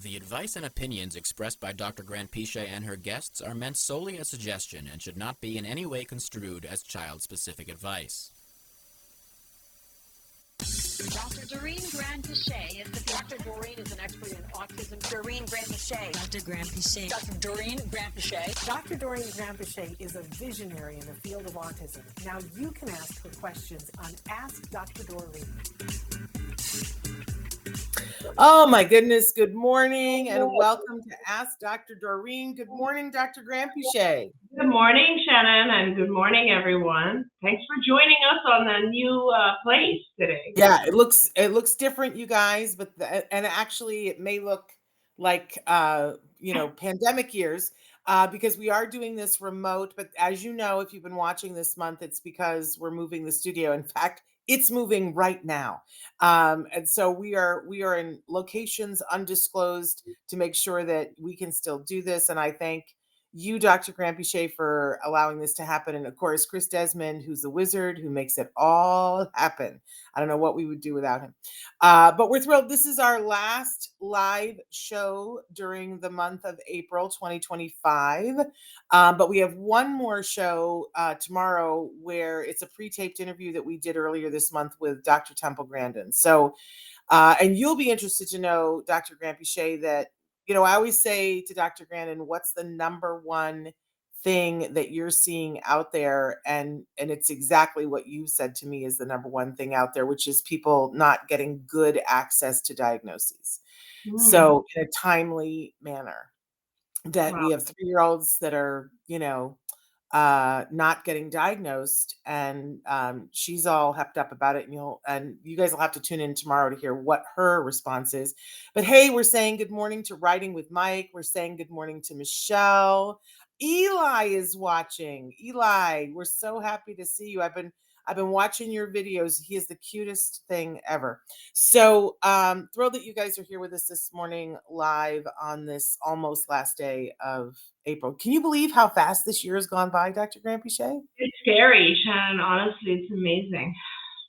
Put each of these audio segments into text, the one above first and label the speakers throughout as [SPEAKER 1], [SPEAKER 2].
[SPEAKER 1] The advice and opinions expressed by Dr. Granpeesheh and her guests are meant solely as suggestion and should not be in any way construed as child-specific advice.
[SPEAKER 2] Dr. Doreen Granpeesheh is Dr. Doreen is an expert in autism. Doreen Granpeesheh.
[SPEAKER 3] Dr. Granpeesheh.
[SPEAKER 2] Dr. Doreen Granpeesheh.
[SPEAKER 4] Dr. Doreen Granpeesheh is a visionary in the field of autism. Now you can ask her questions on Ask Dr. Doreen.
[SPEAKER 5] Oh my goodness, good morning and welcome to Ask Dr. Doreen. Good morning, Dr. Granpeesheh.
[SPEAKER 6] Good morning, Shannon, and good morning, everyone. Thanks for joining us on the new place today.
[SPEAKER 5] Yeah, it looks different, you guys, but and actually it may look like pandemic years because we are doing this remote. But as you know, if you've been watching this month, it's because we're moving the studio. In fact, it's moving right now. And so we are in locations undisclosed to make sure that we can still do this. And I thank you, Dr. Granpeesheh, for allowing this to happen. And of course, Chris Desmond, who's the wizard who makes it all happen. I don't know what we would do without him. But we're thrilled. This is our last live show during the month of April 2025. But we have one more show tomorrow where it's a pre-taped interview that we did earlier this month with Dr. Temple Grandin. So, and you'll be interested to know, Dr. Granpeesheh, that I always say to Dr. Grandin, what's the number one thing that you're seeing out there? And it's exactly what you said to me is the number one thing out there, which is people not getting good access to diagnoses. So in a timely manner, that we have 3-year-olds that are, not getting diagnosed, and she's all hepped up about it. And you guys will have to tune in tomorrow to hear what her response is. But hey, we're saying good morning to Writing with Mike. We're saying good morning to Michelle. Eli is watching. Eli, we're so happy to see you. I've been watching your videos. He is the cutest thing ever. So thrilled that you guys are here with us this morning live on this almost last day of April. Can you believe how fast this year has gone by, Dr. Granpeesheh?
[SPEAKER 6] It's scary, Shannon. Honestly, it's amazing.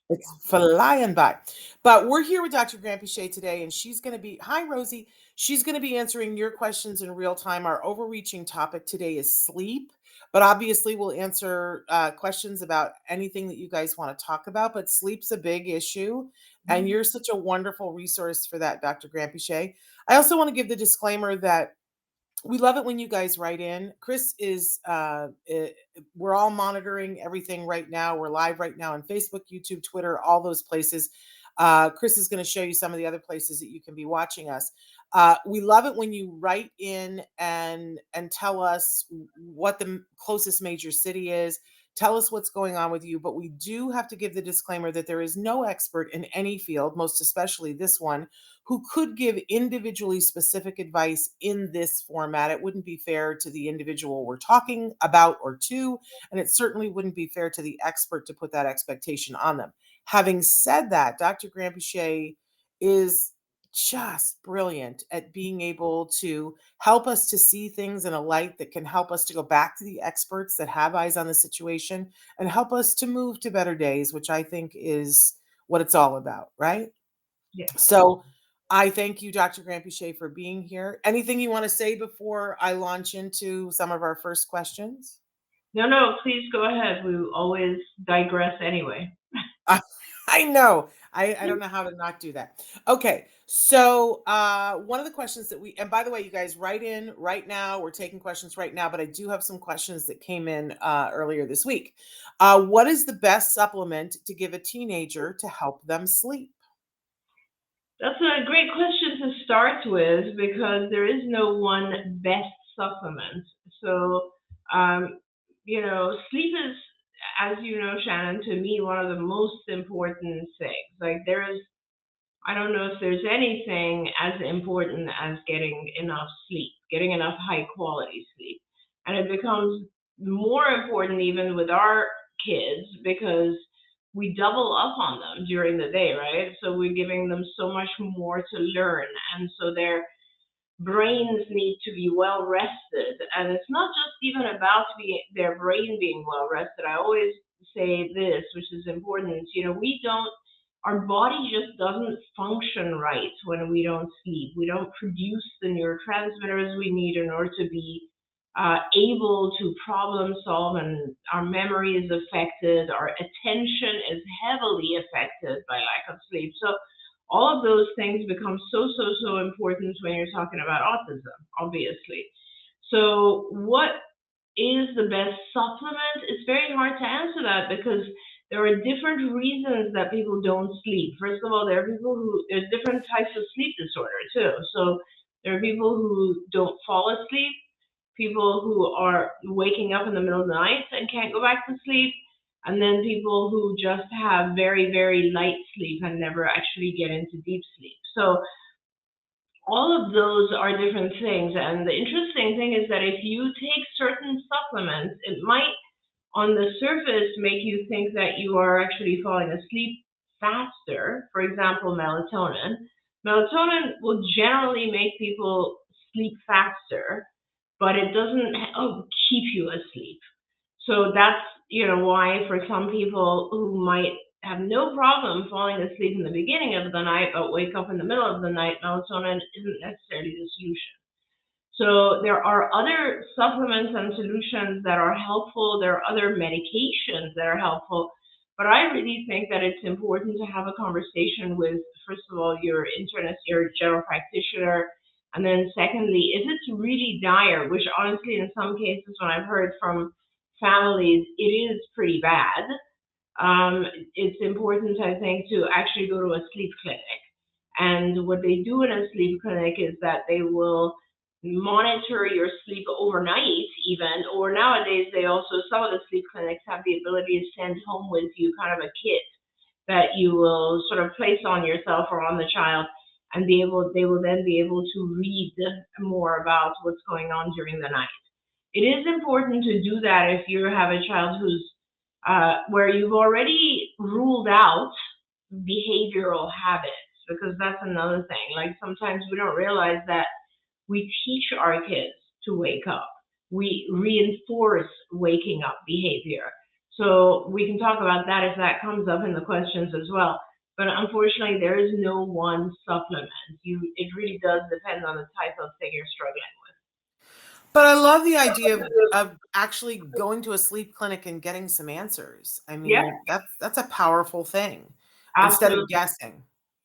[SPEAKER 5] It's flying by. But we're here with Dr. Granpeesheh today, and she's going to be, hi, Rosie. She's going to be answering your questions in real time. Our overreaching topic today is sleep. But obviously, we'll answer questions about anything that you guys want to talk about. But sleep's a big issue, and you're such a wonderful resource for that, Dr. Granpeesheh. I also want to give the disclaimer that we love it when you guys write in. Chris is, we're all monitoring everything right now. We're live right now on Facebook, YouTube, Twitter, all those places. Chris is going to show you some of the other places that you can be watching us. We love it when you write in and tell us what the closest major city is. Tell us what's going on with you, but we do have to give the disclaimer that there is no expert in any field, most especially this one, who could give individually specific advice in this format. It wouldn't be fair to the individual we're talking about or to, and it certainly wouldn't be fair to the expert to put that expectation on them. Having said that, Dr. Granpeesheh is just brilliant at being able to help us to see things in a light that can help us to go back to the experts that have eyes on the situation and help us to move to better days, which I think is what it's all about, right?
[SPEAKER 6] Yeah.
[SPEAKER 5] So I thank you, Dr. Granpeesheh, for being here. Anything you want to say before I launch into some of our first questions?
[SPEAKER 6] No, please go ahead. We always digress anyway.
[SPEAKER 5] I know. I don't know how to not do that. Okay. So one of the questions that and by the way, you guys write in right now. We're taking questions right now, but I do have some questions that came in earlier this week. What is the best supplement to give a teenager to help them sleep?
[SPEAKER 6] That's a great question to start with because there is no one best supplement. So, sleep is, as you know, Shannon, to me, one of the most important things. Like I don't know if there's anything as important as getting enough sleep, getting enough high quality sleep. And it becomes more important even with our kids because we double up on them during the day, right? So we're giving them so much more to learn. And so their brains need to be well rested. And it's not just even about their brain being well rested. I always say this, which is important. our body just doesn't function right when we don't sleep. We don't produce the neurotransmitters we need in order to be able to problem solve, and our memory is affected, our attention is heavily affected by lack of sleep. So all of those things become so important when you're talking about autism, obviously. So what is the best supplement? It's very hard to answer that because there are different reasons that people don't sleep. First of all, there's different types of sleep disorder too. So there are people who don't fall asleep, people who are waking up in the middle of the night and can't go back to sleep, and then people who just have very light sleep and never actually get into deep sleep. So all of those are different things. And the interesting thing is that if you take certain supplements, it might on the surface make you think that you are actually falling asleep faster. For example, melatonin. Melatonin will generally make people sleep faster, but it doesn't keep you asleep. So that's why for some people who might have no problem falling asleep in the beginning of the night but wake up in the middle of the night, melatonin isn't necessarily the solution. So there are other supplements and solutions that are helpful. There are other medications that are helpful. But I really think that it's important to have a conversation with, first of all, your internist, your general practitioner. And then secondly, if it's really dire, which honestly, in some cases, when I've heard from families, it is pretty bad. It's important, I think, to actually go to a sleep clinic. And what they do in a sleep clinic is that they will monitor your sleep overnight even, or nowadays some of the sleep clinics have the ability to send home with you kind of a kit that you will sort of place on yourself or on the child, and they will then be able to read more about what's going on during the night. It is important to do that if you have a child who's where you've already ruled out behavioral habits, because that's another thing. Like sometimes we don't realize that we teach our kids to wake up. We reinforce waking up behavior. So we can talk about that if that comes up in the questions as well. But unfortunately, there is no one supplement. It really does depend on the type of thing you're struggling with.
[SPEAKER 5] But I love the idea of actually going to a sleep clinic and getting some answers. I mean,
[SPEAKER 6] Yeah,
[SPEAKER 5] that's a powerful thing instead of
[SPEAKER 6] absolutely.
[SPEAKER 5] guessing,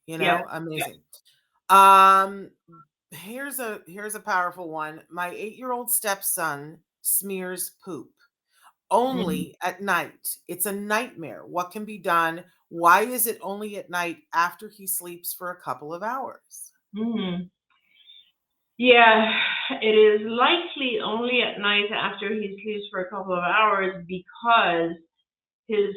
[SPEAKER 6] Yeah, yeah.
[SPEAKER 5] amazing. Um, here's a powerful one. My 8-year-old stepson smears poop only at night. It's a nightmare. What can be done? Why is it only at night after he sleeps for a couple of hours?
[SPEAKER 6] Mm-hmm. Yeah, it is likely only at night after he sleeps for a couple of hours because his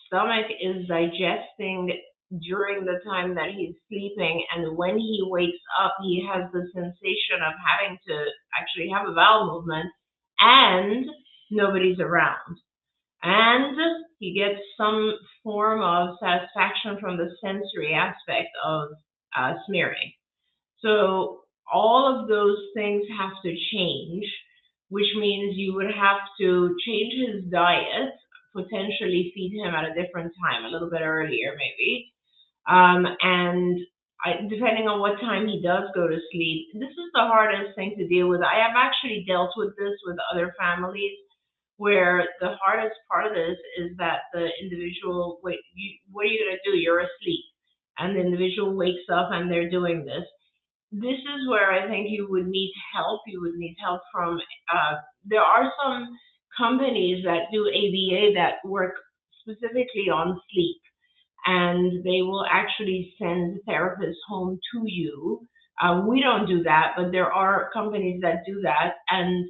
[SPEAKER 6] stomach is digesting during the time that he's sleeping, and when he wakes up, he has the sensation of having to actually have a bowel movement, and nobody's around. And he gets some form of satisfaction from the sensory aspect of smearing. So all of those things have to change, which means you would have to change his diet, potentially feed him at a different time, a little bit earlier maybe. And depending on what time he does go to sleep, this is the hardest thing to deal with. I have actually dealt with this with other families where the hardest part of this is that the individual, what are you going to do? You're asleep. And the individual wakes up and they're doing this. This is where I think you would need help. You would need help from, there are some companies that do ABA that work specifically on sleep, and they will actually send therapists home to you. We don't do that, but there are companies that do that. And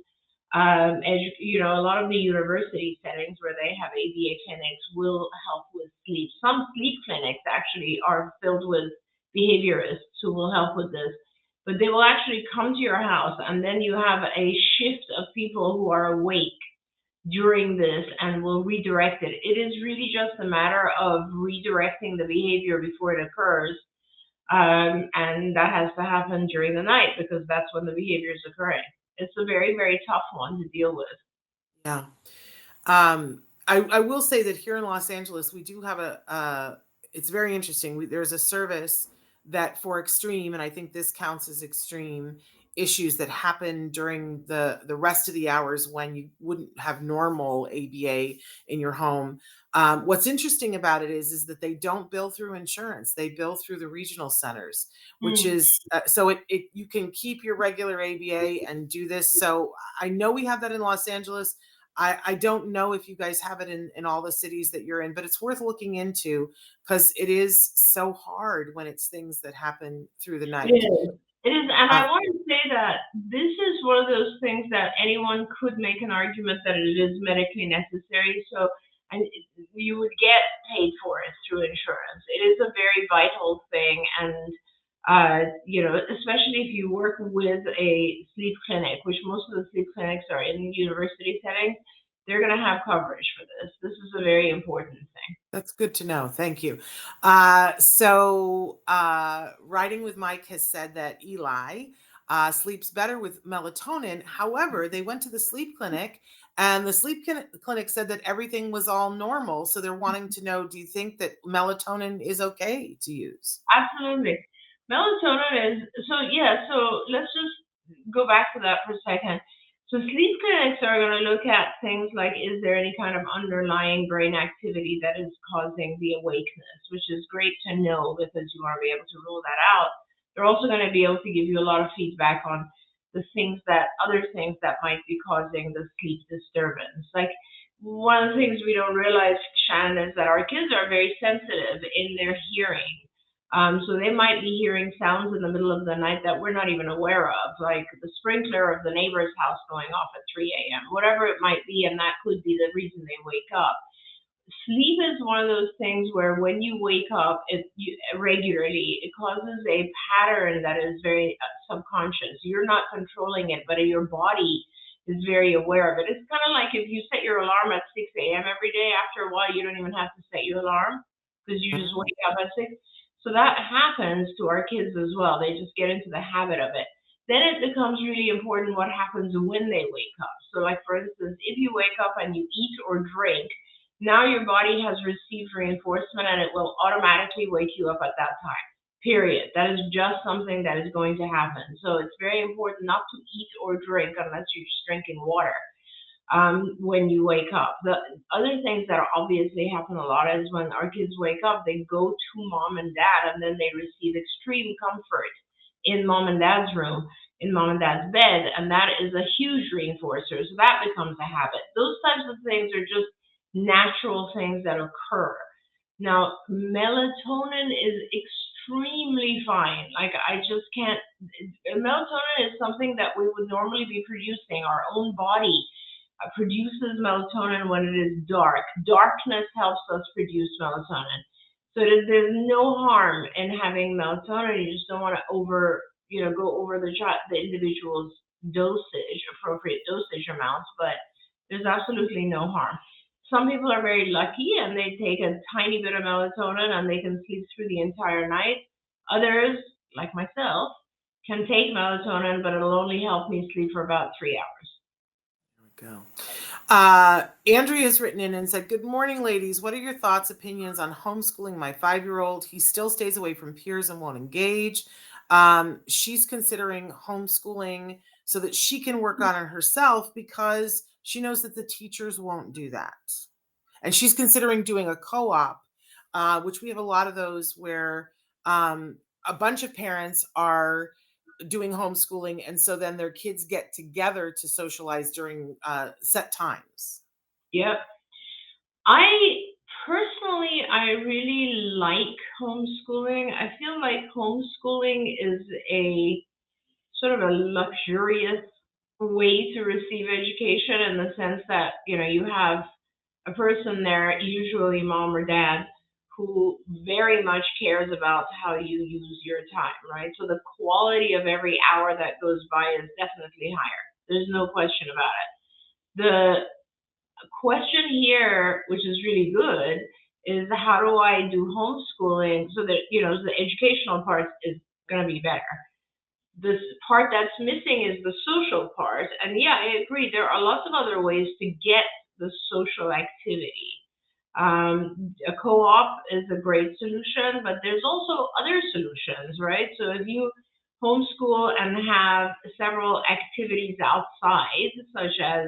[SPEAKER 6] a lot of the university settings where they have ABA clinics will help with sleep. Some sleep clinics actually are filled with behaviorists who will help with this. But they will actually come to your house, and then you have a shift of people who are awake during this and will redirect it. It is really just a matter of redirecting the behavior before it occurs. And that has to happen during the night because that's when the behavior is occurring. It's a very tough one to deal with.
[SPEAKER 5] Yeah. I will say that here in Los Angeles, we do have it's very interesting. There's a service that for extreme, and I think this counts as extreme issues that happen during the rest of the hours when you wouldn't have normal ABA in your home. What's interesting about it is that they don't bill through insurance; they bill through the regional centers, which
[SPEAKER 6] Mm.
[SPEAKER 5] is so it you can keep your regular ABA and do this. So I know we have that in Los Angeles. I don't know if you guys have it in all the cities that you're in, but it's worth looking into because it is so hard when it's things that happen through the
[SPEAKER 6] It
[SPEAKER 5] night.
[SPEAKER 6] is. It is, and
[SPEAKER 5] Uh,
[SPEAKER 6] I want to say that this is one of those things that anyone could make an argument that it is medically necessary. So, and you would get paid for it through insurance. It is a very vital thing, and especially if you work with a sleep clinic, which most of the sleep clinics are in university settings, they're going to have coverage for this. This is a very important thing.
[SPEAKER 5] That's good to know. Thank you. Writing with Mike has said that Eli sleeps better with melatonin. However, they went to the sleep clinic and the clinic said that everything was all normal. So they're wanting to know, do you think that melatonin is okay to use?
[SPEAKER 6] Absolutely. Melatonin is so yeah, so let's just go back to that for a second. So sleep clinics are going to look at things like is there any kind of underlying brain activity that is causing the awakeness, which is great to know because you want to be able to rule that out. They're also going to be able to give you a lot of feedback on the other things that might be causing the sleep disturbance. Like one of the things we don't realize, Shannon, is that our kids are very sensitive in their hearing. So they might be hearing sounds in the middle of the night that we're not even aware of, like the sprinkler of the neighbor's house going off at 3 a.m., whatever it might be, and that could be the reason they wake up. Sleep is one of those things where when you wake up regularly, it causes a pattern that is very subconscious. You're not controlling it, but your body is very aware of it. It's kind of like if you set your alarm at 6 a.m. every day, after a while, you don't even have to set your alarm because you just
[SPEAKER 5] Mhm.
[SPEAKER 6] wake up at 6. So that happens to our kids as well. They just get into the habit of it. Then it becomes really important what happens when they wake up. So, like for instance, if you wake up and you eat or drink, now your body has received reinforcement and it will automatically wake you up at that time. Period. That is just something that is going to happen. So it's very important not to eat or drink unless you're just drinking water when you wake up. The other things that obviously happen a lot is when our kids wake up, they go to mom and dad and then they receive extreme comfort in mom and dad's room, in mom and dad's bed, and that is a huge reinforcer. So that becomes a habit. Those types of things are just natural things that occur. Now, melatonin is extremely fine. Like, I just can't. Melatonin is something that we would normally be producing. Our own body produces melatonin when it is dark. Darkness helps us produce melatonin. So there's no harm in having melatonin. You just don't want to go over the individual's appropriate dosage amounts, but there's absolutely no harm. Some people are very lucky and they take a tiny bit of melatonin and they can sleep through the entire night. Others, like myself, can take melatonin, but it'll only help me sleep for about 3 hours.
[SPEAKER 5] There we go. Andrea has written in and said, "Good morning, ladies. What are your thoughts, opinions on homeschooling my 5-year-old? He still stays away from peers and won't engage. She's considering homeschooling so that she can work on it herself because she knows that the teachers won't do that. And she's considering doing a co-op, which we have a lot of those where a bunch of parents are doing homeschooling, and so then their kids get together to socialize during set times."
[SPEAKER 6] Yep. I really like homeschooling. I feel like homeschooling is a sort of a luxurious way to receive education in the sense that, you have a person there, usually mom or dad, who very much cares about how you use your time, right? So the quality of every hour that goes by is definitely higher. There's no question about it. The question here, which is really good, is how do I do homeschooling so that, the educational part is going to be better. This part that's missing is the social part. And yeah, I agree. There are lots of other ways to get the social activity. A co-op is a great solution, but there's also other solutions, right? So if you homeschool and have several activities outside, such as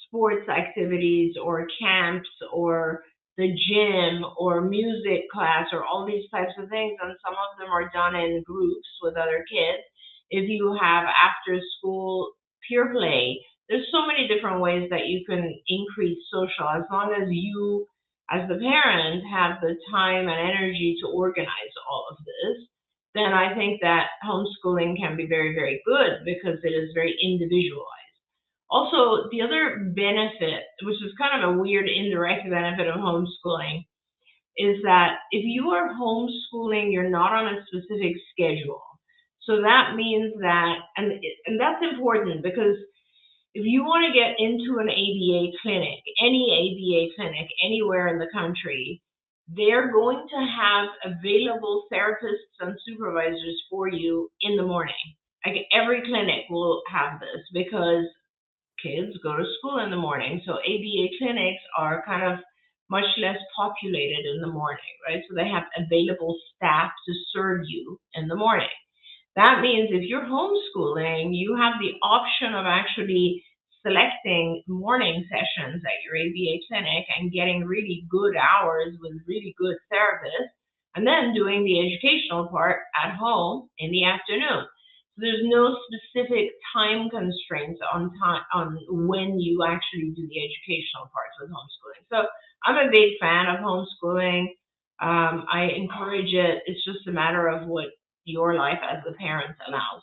[SPEAKER 6] sports activities or camps or the gym or music class or all these types of things, and some of them are done in groups with other kids. If you have after school peer play, there's so many different ways that you can increase social, as long as you as the parent have the time and energy to organize all of this. Then I think that homeschooling can be very, very good because it is very individualized. Also, the other benefit, which is kind of a weird indirect benefit of homeschooling, is that if you are homeschooling, you're not on a specific schedule. So that means that, and that's important, because if you want to get into an ABA clinic, any ABA clinic anywhere in the country, they're going to have available therapists and supervisors for you in the morning. Like every clinic will have this because kids go to school in the morning. So ABA clinics are kind of much less populated in the morning, right? So they have available staff to serve you in the morning. That means if you're homeschooling, you have the option of actually selecting morning sessions at your ABA clinic and getting really good hours with really good therapists, and then doing the educational part at home in the afternoon. So there's no specific time constraints on when you actually do the educational parts with homeschooling. So I'm a big fan of homeschooling. I encourage it. It's just a matter of what your life as the parent allows.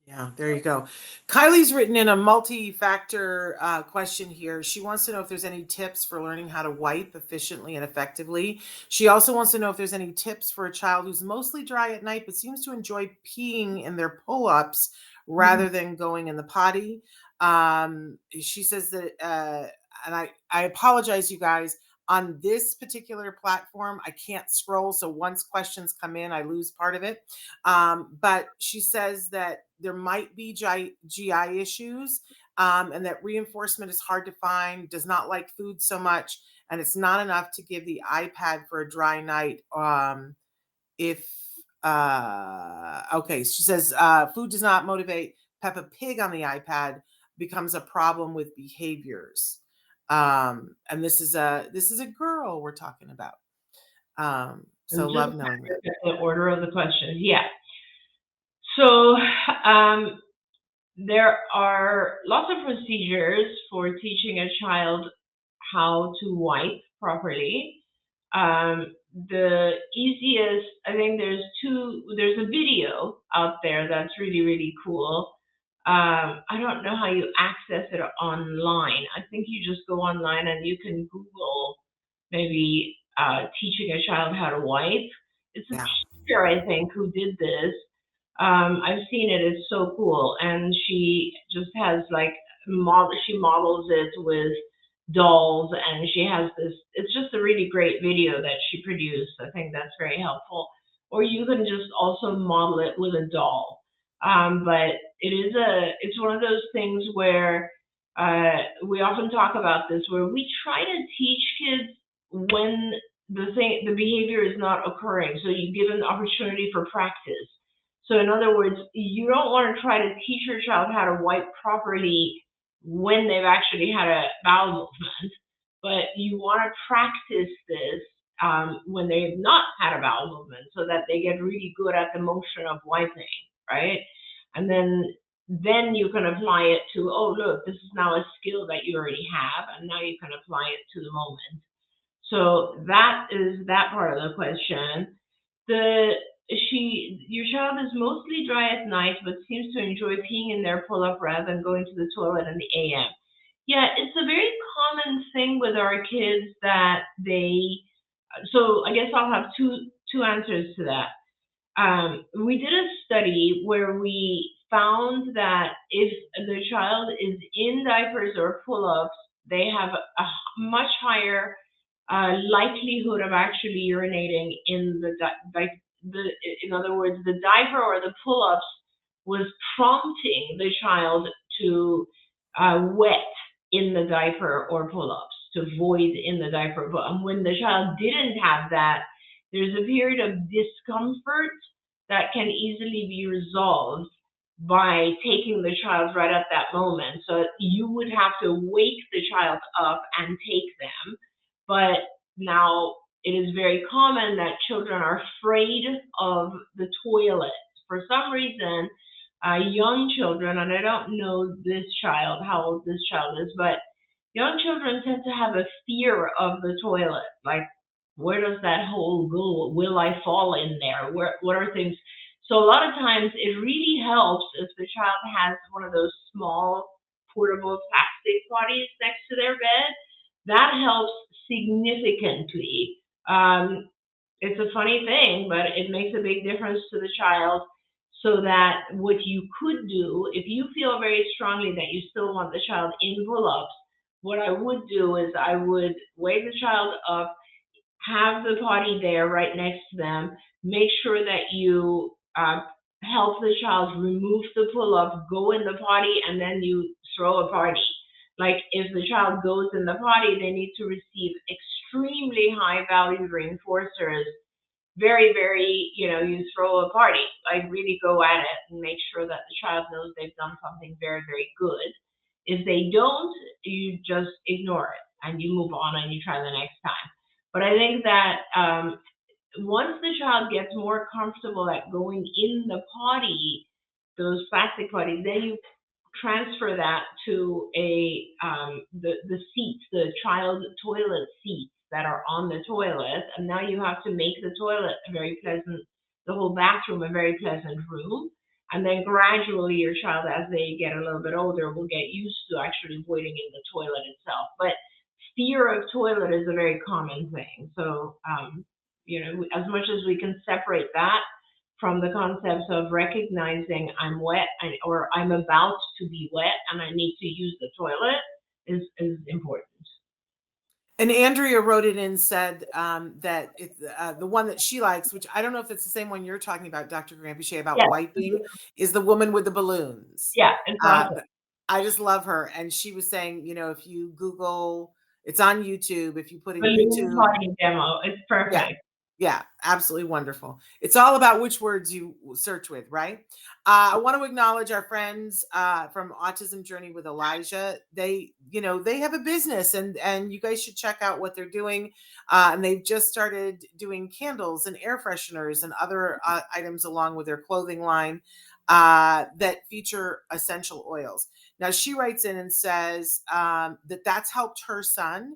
[SPEAKER 5] Yeah, there you go. Kylie's written in a multi-factor question here. She wants to know if there's any tips for learning how to wipe efficiently and effectively. She also wants to know if there's any tips for a child who's mostly dry at night, but seems to enjoy peeing in their pull-ups rather than going in the potty. She says that, and I apologize, you guys, on this particular platform, I can't scroll. So once questions come in, I lose part of it. But she says that there might be GI issues, and that reinforcement is hard to find, does not like food so much, and it's not enough to give the iPad for a dry night. Okay, she says food does not motivate. Peppa Pig on the iPad becomes a problem with behaviors. And this is a girl we're talking about. So love knowing that.
[SPEAKER 6] The order of the questions, yeah. So there are lots of procedures for teaching a child how to wipe properly. The easiest, I think there's a video out there that's really, really cool. I don't know how you access it online. I think you just go online and you can Google maybe teaching a child how to wipe. It's a teacher, I think, who did this. I've seen it. It's so cool. And she just has she models it with dolls, and she has this, it's just a really great video that she produced. I think that's very helpful. Or you can just also model it with a doll. But it's one of those things where we often talk about this, where we try to teach kids when the behavior is not occurring. So you give an opportunity for practice. So in other words, you don't want to try to teach your child how to wipe properly when they've actually had a bowel movement, but you want to practice this when they've not had a bowel movement, so that they get really good at the motion of wiping, right? And then you can apply it to, oh, look, this is now a skill that you already have, and now you can apply it to the moment. So that is that part of the question. Your child is mostly dry at night, but seems to enjoy peeing in their pull-up rather than going to the toilet in the AM. Yeah, it's a very common thing with our kids that so I guess I'll have two answers to that. We did a study where we found that if the child is in diapers or pull-ups, they have a much higher likelihood of actually urinating in in other words, the diaper or the pull-ups was prompting the child to wet in the diaper or pull-ups. to void in the diaper. But when the child didn't have that, there's a period of discomfort that can easily be resolved by taking the child right at that moment. So you would have to wake the child up and take them. But now it is very common that children are afraid of the toilet. For some reason, young children, and I don't know this child, how old this child is, but young children tend to have a fear of the toilet. Like, where does that hole go? Will I fall in there? What are things? So a lot of times it really helps if the child has one of those small portable plastic potties next to their bed. That helps significantly. It's a funny thing, but it makes a big difference to the child. So that what you could do, if you feel very strongly that you still want the child in pull-ups, what I would do is I would wake the child up, have the potty there right next to them, make sure that you help the child remove the pull-up, go in the potty, and then you throw a party. Like, if the child goes in the potty, they need to receive extremely high value reinforcers. Very, very, you throw a party, like really go at it and make sure that the child knows they've done something very, very good. If they don't, you just ignore it and you move on and you try the next time. But I think that once the child gets more comfortable at going in the potty, those plastic potties, then you transfer that to the seats, the child toilet seats that are on the toilet, and now you have to make the toilet the whole bathroom a very pleasant room, and then gradually your child, as they get a little bit older, will get used to actually voiding in the toilet itself. But fear of toilet is a very common thing. So, as much as we can separate that from the concepts of recognizing I'm wet or I'm about to be wet and I need to use the toilet is important.
[SPEAKER 5] And Andrea wrote it in and said that it's the one that she likes, which I don't know if it's the same one you're talking about, Dr. Granpeesheh, about
[SPEAKER 6] Yes.
[SPEAKER 5] wiping, is the woman with the balloons.
[SPEAKER 6] Yeah, it's awesome.
[SPEAKER 5] I just love her. And she was saying, if you Google, it's on YouTube. If you put in
[SPEAKER 6] Balloon
[SPEAKER 5] YouTube
[SPEAKER 6] potty demo, it's perfect.
[SPEAKER 5] Yeah, absolutely wonderful. It's all about which words you search with, right? I want to acknowledge our friends from Autism Journey with Elijah. They have a business, and you guys should check out what they're doing. And they've just started doing candles and air fresheners and other items along with their clothing line that feature essential oils. Now, she writes in and says that that's helped her son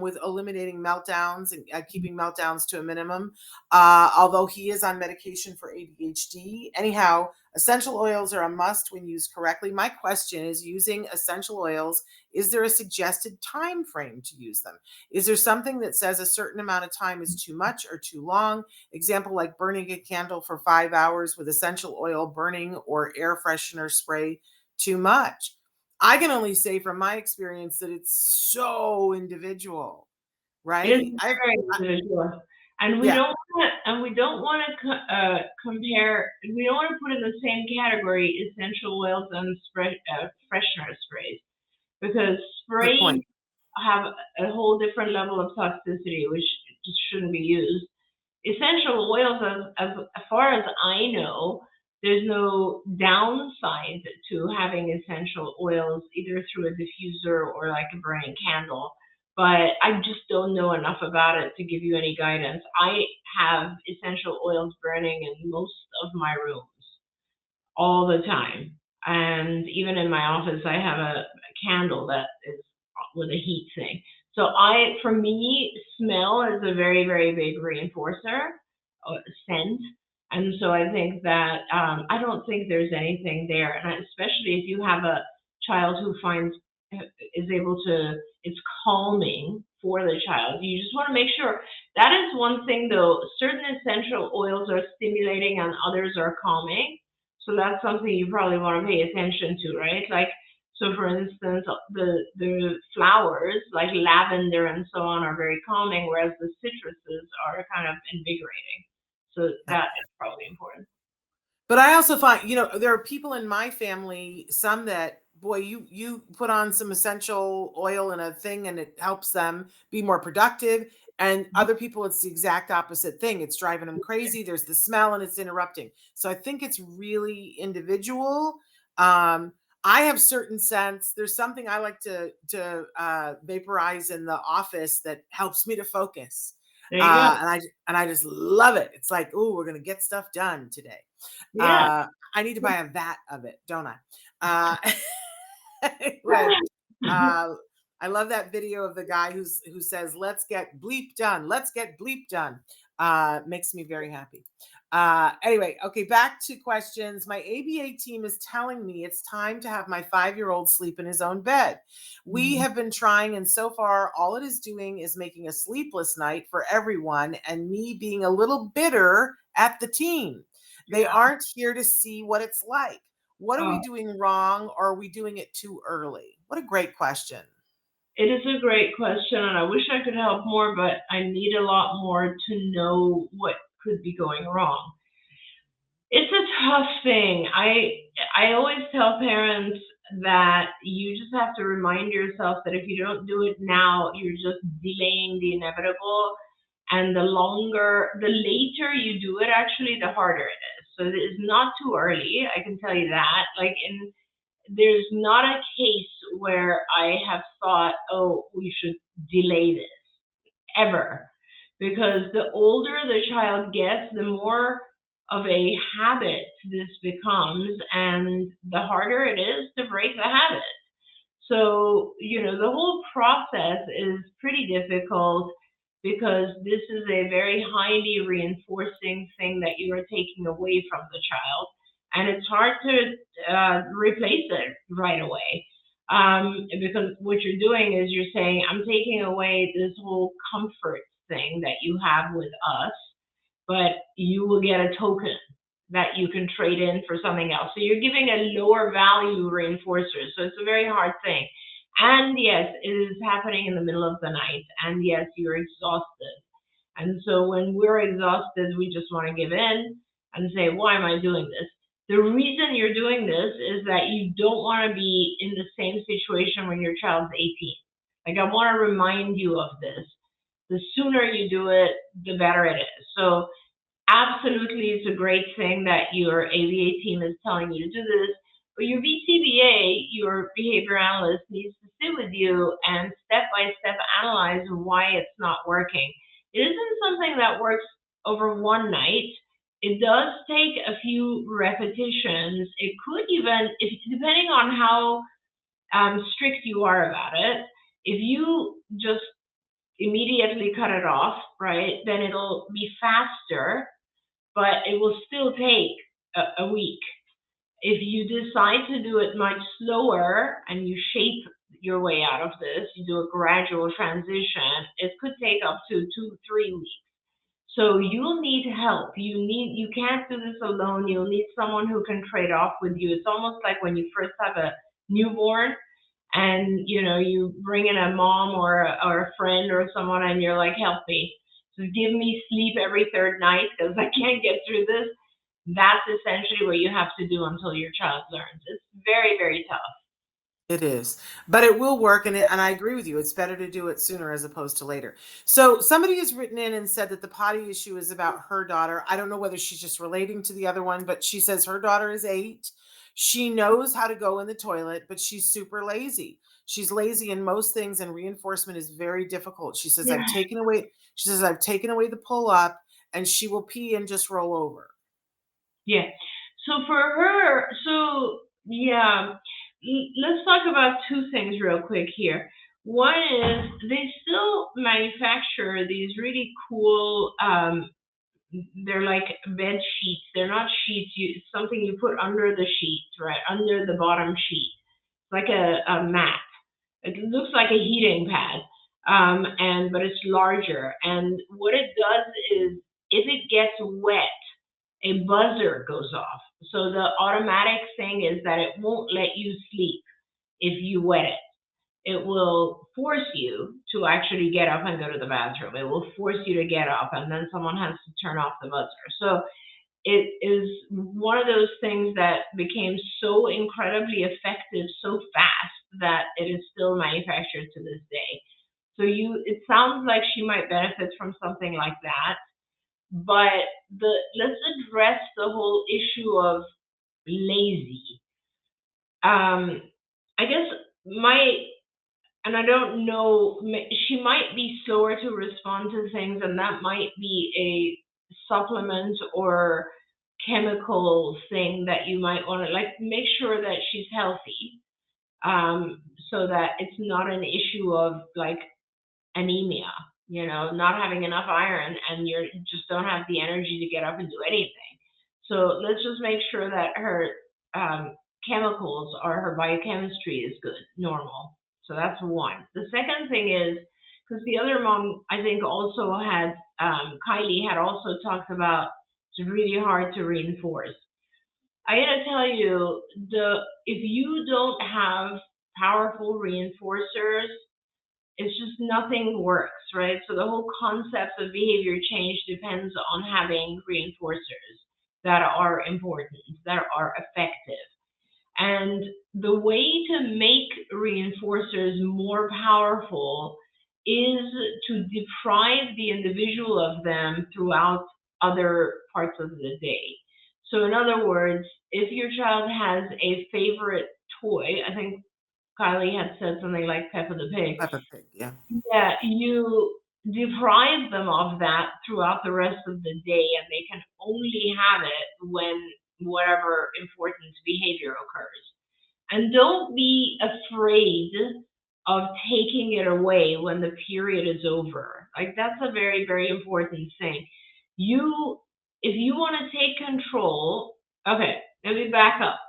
[SPEAKER 5] with eliminating meltdowns and keeping meltdowns to a minimum, although he is on medication for ADHD. Anyhow, essential oils are a must when used correctly. My question is, using essential oils, is there a suggested time frame to use them? Is there something that says a certain amount of time is too much or too long? Example, like burning a candle for 5 hours with essential oil burning or air freshener spray too much. I can only say from my experience that it's so individual, right?
[SPEAKER 6] It is very individual, and we don't want to compare. We don't want to put in the same category essential oils and freshener sprays, because sprays have a whole different level of toxicity, which just shouldn't be used. Essential oils, as far as I know, there's no downside to having essential oils, either through a diffuser or like a burning candle. But I just don't know enough about it to give you any guidance. I have essential oils burning in most of my rooms all the time. And even in my office, I have a candle that is with a heat thing. So for me, smell is a very, very big reinforcer, scent. And so I think that I don't think there's anything there, and especially if you have a child who it's calming for the child. You just want to make sure. That is one thing, though. Certain essential oils are stimulating and others are calming. So that's something you probably want to pay attention to, right? Like, so for instance, the flowers like lavender and so on are very calming, whereas the citruses are kind of invigorating. So that is probably important.
[SPEAKER 5] But I also find, there are people in my family, some that boy, you put on some essential oil in a thing and it helps them be more productive. And other people, it's the exact opposite thing. It's driving them crazy. There's the smell and it's interrupting. So I think it's really individual. I have certain scents. There's something I like to vaporize in the office that helps me to focus.
[SPEAKER 6] There you go.
[SPEAKER 5] And I just love it. It's like, oh, we're gonna get stuff done today.
[SPEAKER 6] Yeah.
[SPEAKER 5] I need to buy a vat of it, don't I? Anyway, uh, I love that video of the guy who says, "Let's get bleep done. Let's get bleep done." Makes me very happy. Anyway, okay, back to questions. My ABA team is telling me it's time to have my 5-year-old sleep in his own bed. We have been trying, and so far, all it is doing is making a sleepless night for everyone, and me being a little bitter at the team. They aren't here to see what it's like. What are we doing wrong, or are we doing it too early? What a great question.
[SPEAKER 6] It is a great question, and I wish I could help more, but I need a lot more to know what could be going wrong. It's a tough thing. I always tell parents that you just have to remind yourself that if you don't do it now, you're just delaying the inevitable. And the later you do it, actually, the harder it is. So it is not too early. I can tell you that. There's not a case where I have thought, oh, we should delay this, ever. Because the older the child gets, the more of a habit this becomes, and the harder it is to break the habit. So, the whole process is pretty difficult because this is a very highly reinforcing thing that you are taking away from the child. And it's hard to replace it right away. Because what you're doing is you're saying, I'm taking away this whole comfort thing that you have with us, but you will get a token that you can trade in for something else. So you're giving a lower value reinforcer. So it's a very hard thing. And yes, it is happening in the middle of the night. And yes, you're exhausted. And so when we're exhausted, we just want to give in and say, why am I doing this? The reason you're doing this is that you don't want to be in the same situation when your child's 18. I want to remind you of this. The sooner you do it, the better it is. So absolutely, it's a great thing that your ABA team is telling you to do this. But your BCBA, your behavior analyst, needs to sit with you and step-by-step analyze why it's not working. It isn't something that works over one night. It does take a few repetitions. It could even, depending on how strict you are about it, if you just immediately cut it off, right, then it'll be faster, but it will still take a week. If you decide to do it much slower and you shape your way out of this, you do a gradual transition, it could take up to 2-3 weeks. So you'll need help. You can't do this alone. You'll need someone who can trade off with you. It's almost like when you first have a newborn and you bring in a mom or a friend or someone and you're like, help me. Just give me sleep every third night because I can't get through this. That's essentially what you have to do until your child learns. It's very, very tough.
[SPEAKER 5] It is, but it will work. And I agree with you. It's better to do it sooner as opposed to later. So somebody has written in and said that the potty issue is about her daughter. I don't know whether she's just relating to the other one, but she says her daughter is 8. She knows how to go in the toilet, but she's super lazy. She's lazy in most things, and reinforcement is very difficult. She says, I've taken away the pull up, and she will pee and just roll over.
[SPEAKER 6] Yeah. So for her, let's talk about 2 things real quick here. One is they still manufacture these really cool, they're like bed sheets. They're not sheets. It's something you put under the sheet, right? Under the bottom sheet. It's like a mat. It looks like a heating pad, but it's larger. And what it does is if it gets wet, a buzzer goes off. So the automatic thing is that it won't let you sleep if you wet it. It will force you to actually get up and go to the bathroom. It will force you to get up, and then someone has to turn off the buzzer. So it is one of those things that became so incredibly effective so fast that it is still manufactured to this day. So it sounds like she might benefit from something like that. But let's address the whole issue of lazy. I guess and I don't know, she might be slower to respond to things, and that might be a supplement or chemical thing that you might want to, like, make sure that she's healthy, so that it's not an issue of like anemia, not having enough iron, and you just don't have the energy to get up and do anything. So let's just make sure that her chemicals or her biochemistry is good, normal. So that's one. The second thing is, because the other mom, I think, also had, Kylie had also talked about it's really hard to reinforce. I gotta tell you, if you don't have powerful reinforcers, it's just nothing works, right? So the whole concept of behavior change depends on having reinforcers that are important, that are effective. And the way to make reinforcers more powerful is to deprive the individual of them throughout other parts of the day. So in other words, if your child has a favorite toy, I think Kylie had said something like Peppa the Pig.
[SPEAKER 5] Peppa Pig, yeah.
[SPEAKER 6] Yeah, you deprive them of that throughout the rest of the day, and they can only have it when whatever important behavior occurs. And don't be afraid of taking it away when the period is over. Like, that's a very, very important thing. If you want to take control, okay, let me back up.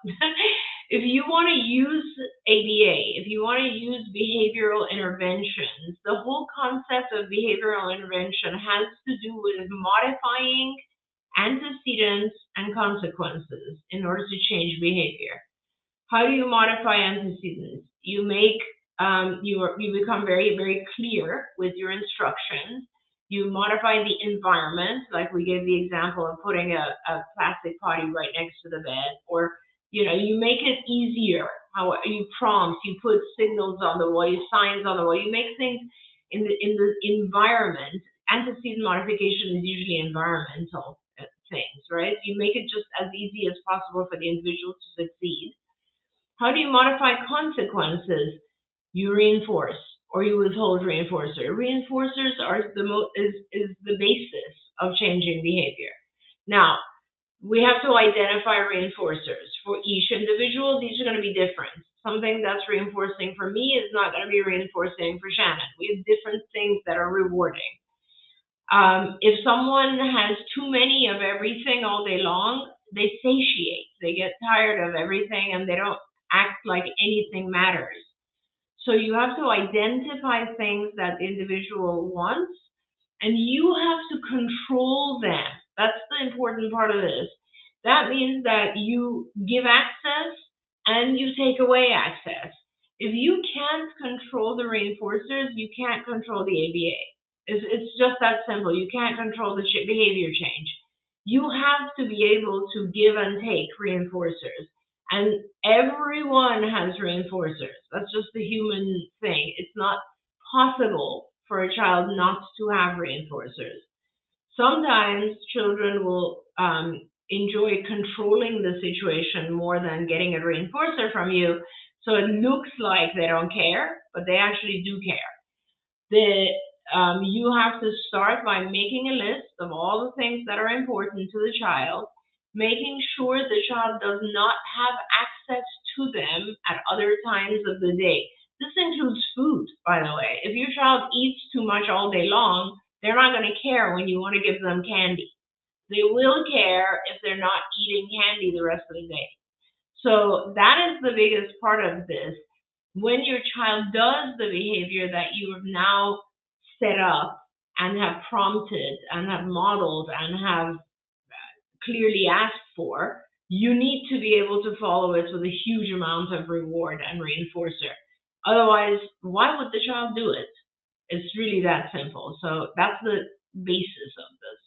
[SPEAKER 6] If you want to use ABA, if you want to use behavioral interventions, the whole concept of behavioral intervention has to do with modifying antecedents and consequences in order to change behavior. How do you modify antecedents? You become very, very clear with your instructions. You modify the environment, like we gave the example of putting a plastic potty right next to the bed, or you make it easier. How you prompt, you put signals on the wall, you signs on the wall, you make things in the environment. Antecedent modification is usually environmental things, right? You make it just as easy as possible for the individual to succeed. How do you modify consequences? You reinforce or you withhold reinforcer. Reinforcers are is the basis of changing behavior. Now, we have to identify reinforcers. For each individual, these are going to be different. Something that's reinforcing for me is not going to be reinforcing for Shannon. We have different things that are rewarding. If someone has too many of everything all day long, they satiate. They get tired of everything and they don't act like anything matters. So you have to identify things that the individual wants, and you have to control them. That's the important part of this. That means that you give access and you take away access. If you can't control the reinforcers, you can't control the ABA. It's just that simple. You can't control the behavior change. You have to be able to give and take reinforcers. And everyone has reinforcers. That's just the human thing. It's not possible for a child not to have reinforcers. Sometimes children will enjoy controlling the situation more than getting a reinforcer from you. So it looks like they don't care, but they actually do care. You have to start by making a list of all the things that are important to the child, making sure the child does not have access to them at other times of the day. This includes food, by the way. If your child eats too much all day long, they're not going to care when you want to give them candy. They will care if they're not eating candy the rest of the day. So that is the biggest part of this. When your child does the behavior that you have now set up and have prompted and have modeled and have clearly asked for, you need to be able to follow it with a huge amount of reward and reinforcer. Otherwise, why would the child do it? It's really that simple. So that's the basis of this.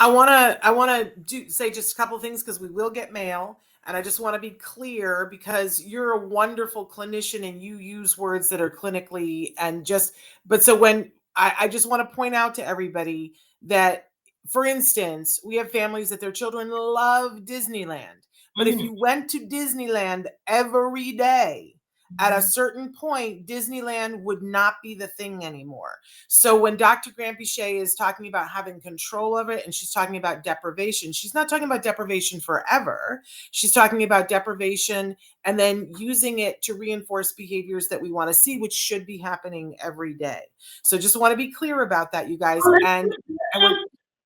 [SPEAKER 5] I wanna say just a couple of things because we will get mail, and I just want to be clear because you're a wonderful clinician and you use words that are clinically and just. But so when I just want to point out to everybody that, for instance, we have families that their children love Disneyland, but if
[SPEAKER 6] Mhm.
[SPEAKER 5] you went to Disneyland every day, at a
[SPEAKER 6] Mhm.
[SPEAKER 5] certain point, Disneyland would not be the thing anymore. So when Dr. Granpeesheh is talking about having control of it and she's talking about deprivation, she's not talking about deprivation forever. She's talking about deprivation and then using it to reinforce behaviors that we want to see, which should be happening every day. So just want to be clear about that, you guys.
[SPEAKER 6] Well,
[SPEAKER 5] And when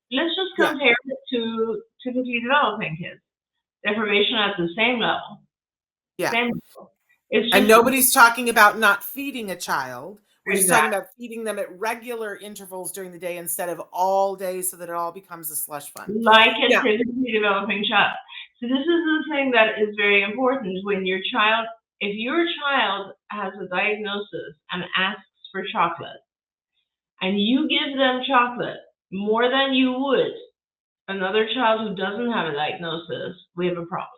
[SPEAKER 6] let's just
[SPEAKER 5] yeah,
[SPEAKER 6] compare it to typically developing kids. Deprivation at the same level.
[SPEAKER 5] yeah.
[SPEAKER 6] Same level. It's
[SPEAKER 5] And
[SPEAKER 6] just
[SPEAKER 5] nobody's talking about not feeding a child. We're just talking
[SPEAKER 6] exactly.
[SPEAKER 5] about feeding them at regular intervals during the day instead of all day so that it all becomes a slush fund.
[SPEAKER 6] Like a
[SPEAKER 5] Now,
[SPEAKER 6] typically developing child. So this is the thing that is very important when your child, if your child has a diagnosis and asks for chocolate, and you give them chocolate more than you would another child who doesn't have a diagnosis, we have a problem.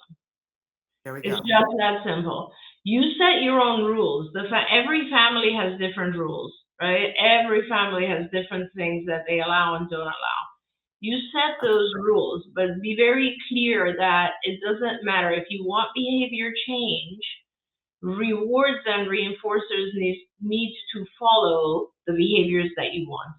[SPEAKER 5] there we
[SPEAKER 6] It's
[SPEAKER 5] go.
[SPEAKER 6] just that simple. You set your own rules. Every family has different rules, right? Every family has different things that they allow and don't allow. You set those rules, but be very clear that it doesn't matter. If you want behavior change, rewards and reinforcers need to follow the behaviors that you want.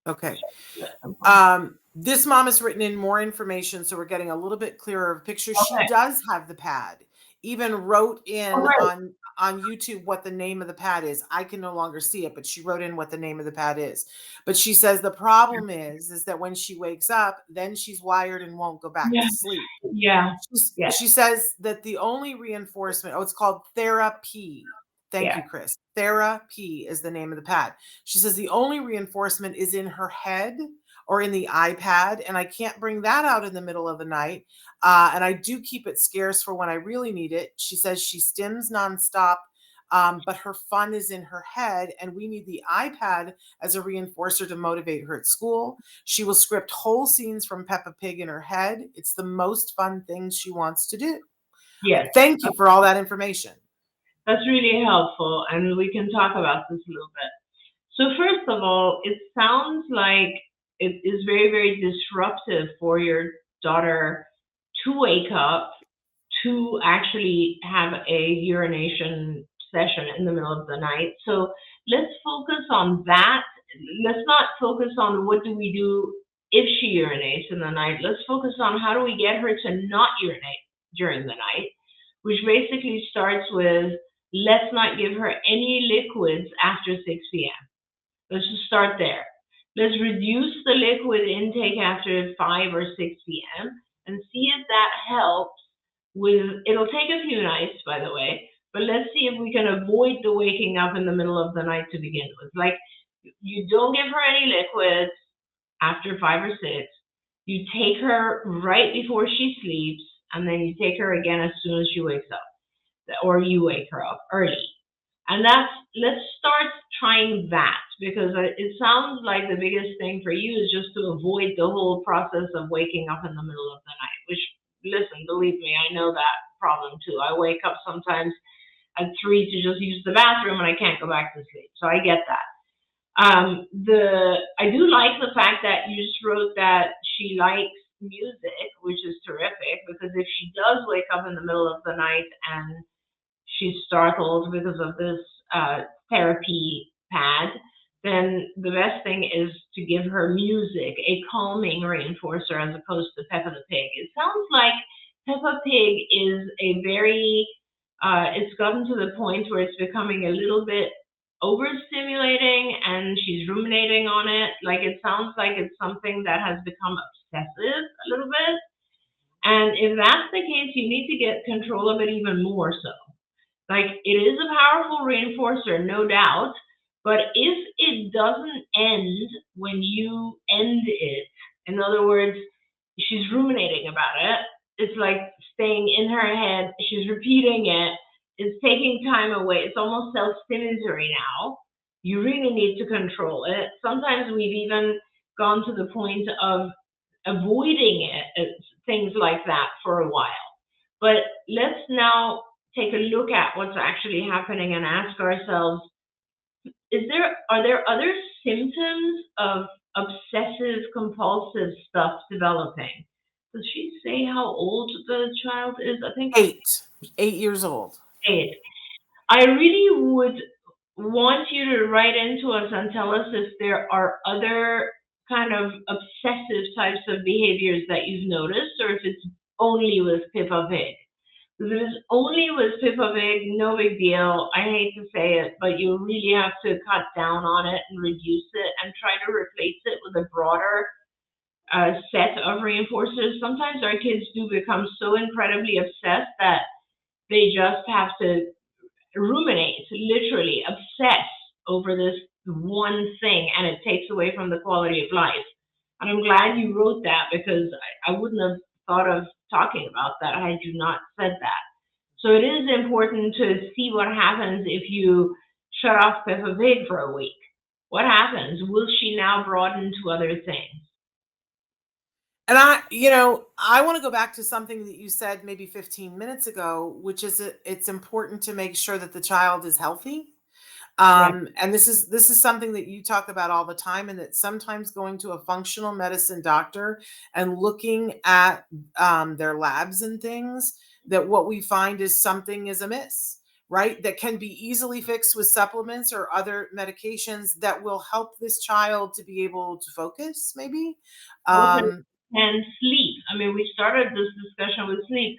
[SPEAKER 5] Okay.
[SPEAKER 6] That's simple.
[SPEAKER 5] This mom has written in more information, so we're getting a little bit clearer of picture. She
[SPEAKER 6] Okay.
[SPEAKER 5] does have the pad. Even wrote
[SPEAKER 6] All
[SPEAKER 5] in
[SPEAKER 6] right.
[SPEAKER 5] on YouTube what the name of the pad is. I can no longer see it, but she wrote in what the name of the pad is. But she says the problem is that when she wakes up, then she's wired and won't go back
[SPEAKER 6] Yeah.
[SPEAKER 5] to sleep.
[SPEAKER 6] Yeah. Yeah.
[SPEAKER 5] She says that the only reinforcement, it's called therapy. Thank
[SPEAKER 6] Yeah.
[SPEAKER 5] you, Chris. Therapy is the name of the pad. She says the only reinforcement is in her head or in the iPad, and I can't bring that out in the middle of the night. And I do keep it scarce for when I really need it. She says she stims nonstop, but her fun is in her head, and we need the iPad as a reinforcer to motivate her at school. She will script whole scenes from Peppa Pig in her head. It's the most fun thing she wants to do.
[SPEAKER 6] Yes.
[SPEAKER 5] Thank you for all that information.
[SPEAKER 6] That's really helpful, and we can talk about this a little bit. So first of all, it sounds like it is very, very disruptive for your daughter to wake up to actually have a urination session in the middle of the night. So let's focus on that. Let's not focus on what do we do if she urinates in the night. Let's focus on how do we get her to not urinate during the night, which basically starts with let's not give her any liquids after 6 p.m. Let's just start there. Let's reduce the liquid intake after 5 or 6 p.m. and see if that helps with, it'll take a few nights, by the way, but let's see if we can avoid the waking up in the middle of the night to begin with. Like, you don't give her any liquids after 5 or 6. You take her right before she sleeps, and then you take her again as soon as she wakes up, or you wake her up early. And let's start trying that, because it sounds like the biggest thing for you is just to avoid the whole process of waking up in the middle of the night, which, listen, believe me, I know that problem too. I wake up sometimes at 3 to just use the bathroom and I can't go back to sleep. So I get that. I do like the fact that you just wrote that she likes music, which is terrific, because if she does wake up in the middle of the night and she's startled because of this therapy pad, then the best thing is to give her music, a calming reinforcer, as opposed to Peppa the Pig. It sounds like Peppa Pig is a very, it's gotten to the point where it's becoming a little bit overstimulating and she's ruminating on it. Like, it sounds like it's something that has become obsessive a little bit. And if that's the case, you need to get control of it even more so. Like, it is a powerful reinforcer, no doubt, but if it doesn't end when you end it, in other words, she's ruminating about it, it's like staying in her head, she's repeating it, it's taking time away, it's almost self-stimulatory now. You really need to control it. Sometimes we've even gone to the point of avoiding things like that for a while. But let's now take a look at what's actually happening and ask ourselves, are there other symptoms of obsessive compulsive stuff developing? Does she say how old the child is? I think
[SPEAKER 5] 8 years old.
[SPEAKER 6] 8. I really would want you to write into us and tell us if there are other kind of obsessive types of behaviors that you've noticed, or if it's only with Pippa Pig. Because if it's only with Pippa Pig, no big deal. I hate to say it, but you really have to cut down on it and reduce it and try to replace it with a broader set of reinforcers. Sometimes our kids do become so incredibly obsessed that they just have to ruminate, literally obsess over this one thing, and it takes away from the quality of life. And I'm glad you wrote that, because I wouldn't have thought of talking about that had you not said that. So it is important to see what happens if you shut off Peppa Pig for a week. What happens? Will she now broaden to other things?
[SPEAKER 5] And I want to go back to something that you said maybe 15 minutes ago, which is it's important to make sure that the child is healthy.
[SPEAKER 6] Right.
[SPEAKER 5] And this is something that you talk about all the time, and that sometimes going to a functional medicine doctor and looking at their labs and things, that what we find is something is amiss, right? That can be easily fixed with supplements or other medications that will help this child to be able to focus, maybe.
[SPEAKER 6] And sleep. I mean, we started this discussion with sleep,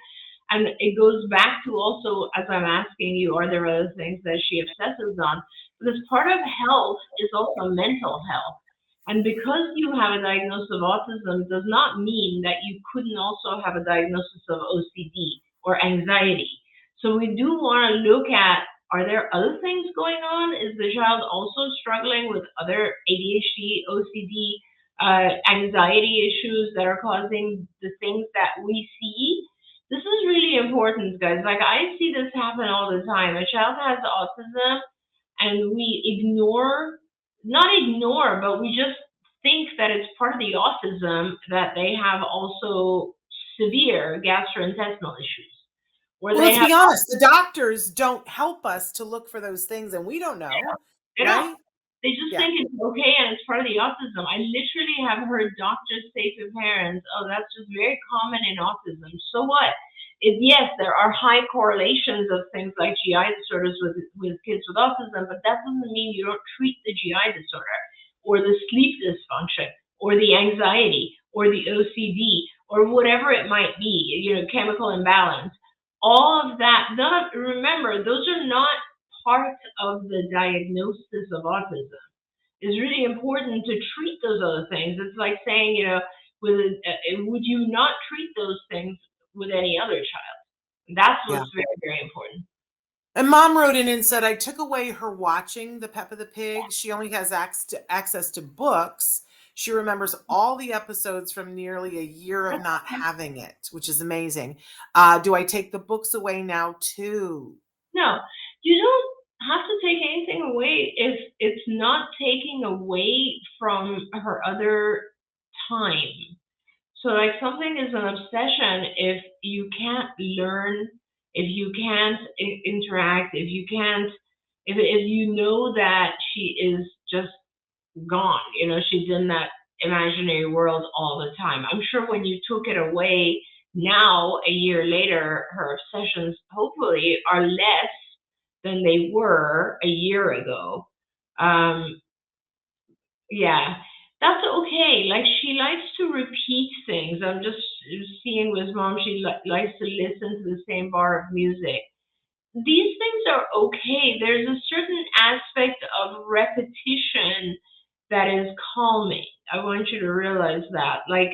[SPEAKER 6] and it goes back to also, as I'm asking you, are there other things that she obsesses on? Because part of health is also mental health. And because you have a diagnosis of autism does not mean that you couldn't also have a diagnosis of OCD or anxiety. So we do want to look at, are there other things going on? Is the child also struggling with other ADHD, OCD, anxiety issues that are causing the things that we see? This is really important, guys. Like, I see this happen all the time. A child has autism, and we not ignore, but we just think that it's part of the autism that they have also severe gastrointestinal issues, where
[SPEAKER 5] Well,
[SPEAKER 6] they
[SPEAKER 5] let's
[SPEAKER 6] have,
[SPEAKER 5] be honest, the doctors don't help us to look for those things, and we don't know,
[SPEAKER 6] they don't,
[SPEAKER 5] right?
[SPEAKER 6] they just
[SPEAKER 5] Yeah.
[SPEAKER 6] think it's okay and it's part of the autism. I literally have heard doctors say to parents, oh, that's just very common in autism. So what? Yes, there are high correlations of things like GI disorders with kids with autism, but that doesn't mean you don't treat the GI disorder or the sleep dysfunction or the anxiety or the OCD or whatever it might be, chemical imbalance. All of that, remember, those are not part of the diagnosis of autism. It's really important to treat those other things. It's like saying, would you not treat those things with any other child? That's
[SPEAKER 5] Yeah.
[SPEAKER 6] what's very, very important.
[SPEAKER 5] And mom wrote in and said, I took away her watching the Peppa the Pig. She only has access to books. She remembers all the episodes from nearly a year of not having it, which is amazing. Do I take the books away now too?
[SPEAKER 6] No, you don't have to take anything away if it's not taking away from her other time. So, like, something is an obsession if you can't learn, if you can't interact, if you know that she is just gone, she's in that imaginary world all the time. I'm sure when you took it away, now a year later, her obsessions hopefully are less than they were a year ago. Um, yeah, that's okay. Like, she likes to repeat things. I'm just seeing with mom, she likes to listen to the same bar of music. These things are okay. There's a certain aspect of repetition that is calming. I want you to realize that. Like,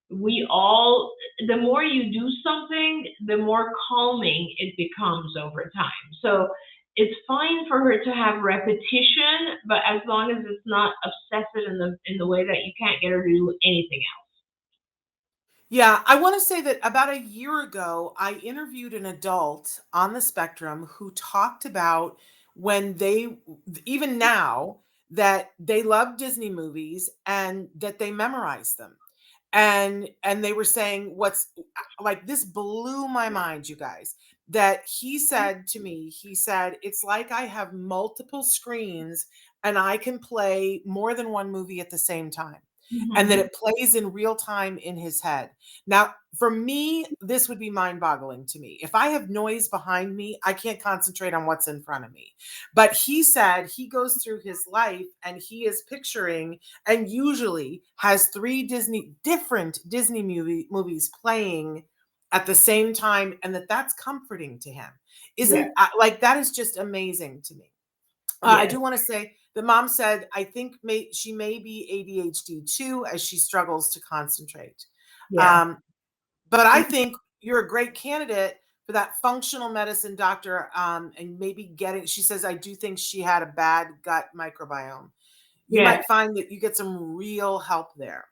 [SPEAKER 6] the more you do something, the more calming it becomes over time. So it's fine for her to have repetition, but as long as it's not obsessive in the way that you can't get her to do anything else.
[SPEAKER 5] Yeah, I want to say that about a year ago, I interviewed an adult on the spectrum who talked about when even now, that they love Disney movies and that they memorize them. And they were saying what's like, this blew my mind, you guys, that he said to me, he said, it's like I have multiple screens and I can play more than one movie at the same time. And that
[SPEAKER 6] Mhm.
[SPEAKER 5] it plays in real time in his head. Now, for me, this would be mind-boggling to me. If I have noise behind me, I can't concentrate on what's in front of me. But he said he goes through his life and he is picturing, and usually has three different Disney movies playing at the same time, and that's comforting to him.
[SPEAKER 6] Yes.
[SPEAKER 5] Isn't like, that is just amazing to me. I
[SPEAKER 6] Yes.
[SPEAKER 5] do want to say the mom said, I think she may be ADHD too, as she struggles to concentrate.
[SPEAKER 6] Yeah.
[SPEAKER 5] Um, but I think you're a great candidate for that functional medicine doctor. And maybe she says, I do think she had a bad gut microbiome. You
[SPEAKER 6] Yes.
[SPEAKER 5] might find that you get some real help there.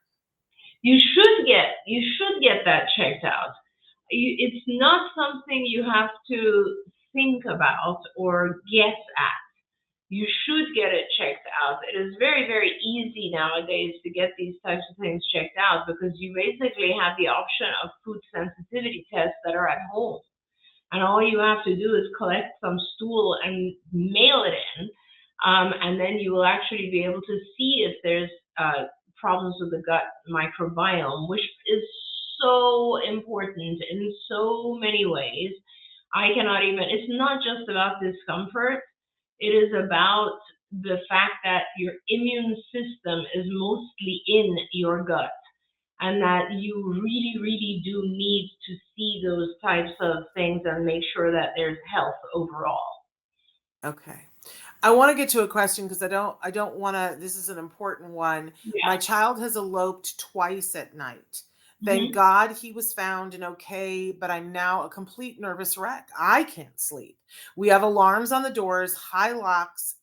[SPEAKER 6] You should get that checked out. It's not something you have to think about or guess at. You should get it checked out. It is very, very easy nowadays to get these types of things checked out because you basically have the option of food sensitivity tests that are at home. And all you have to do is collect some stool and mail it in. And then you will actually be able to see if there's problems with the gut microbiome, which is so important in so many ways. I cannot even, it's not just about discomfort, it is about the fact that your immune system is mostly in your gut and that you really, really do need to see those types of things and make sure that there's health overall.
[SPEAKER 5] Okay. I want to get to a question because I don't want to, this is an important one. My
[SPEAKER 6] Yeah.
[SPEAKER 5] child has eloped twice at night. Thank
[SPEAKER 6] Hmm.
[SPEAKER 5] God he was found and okay, but I'm now a complete nervous wreck. I can't sleep. We have alarms on the doors, high locks.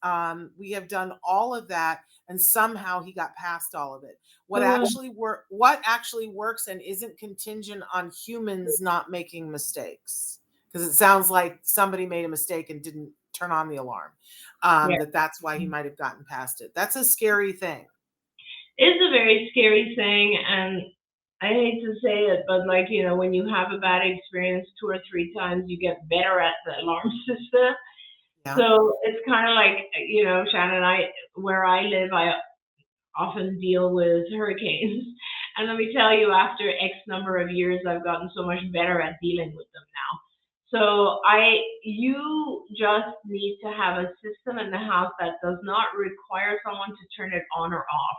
[SPEAKER 5] We have done all of that, and somehow he got past all of it. What actually works and isn't contingent on humans not making mistakes? Because it sounds like somebody made a mistake and didn't turn on the alarm.
[SPEAKER 6] Yeah.
[SPEAKER 5] That's why he might have gotten past it. That's a scary thing.
[SPEAKER 6] It's a very scary thing, and I hate to say it, but like, when you have a bad experience 2 or 3 times, you get better at the alarm system.
[SPEAKER 5] Yeah.
[SPEAKER 6] So it's kind of like, Shannon, where I live, I often deal with hurricanes. And let me tell you, after X number of years, I've gotten so much better at dealing with them now. So you just need to have a system in the house that does not require someone to turn it on or off.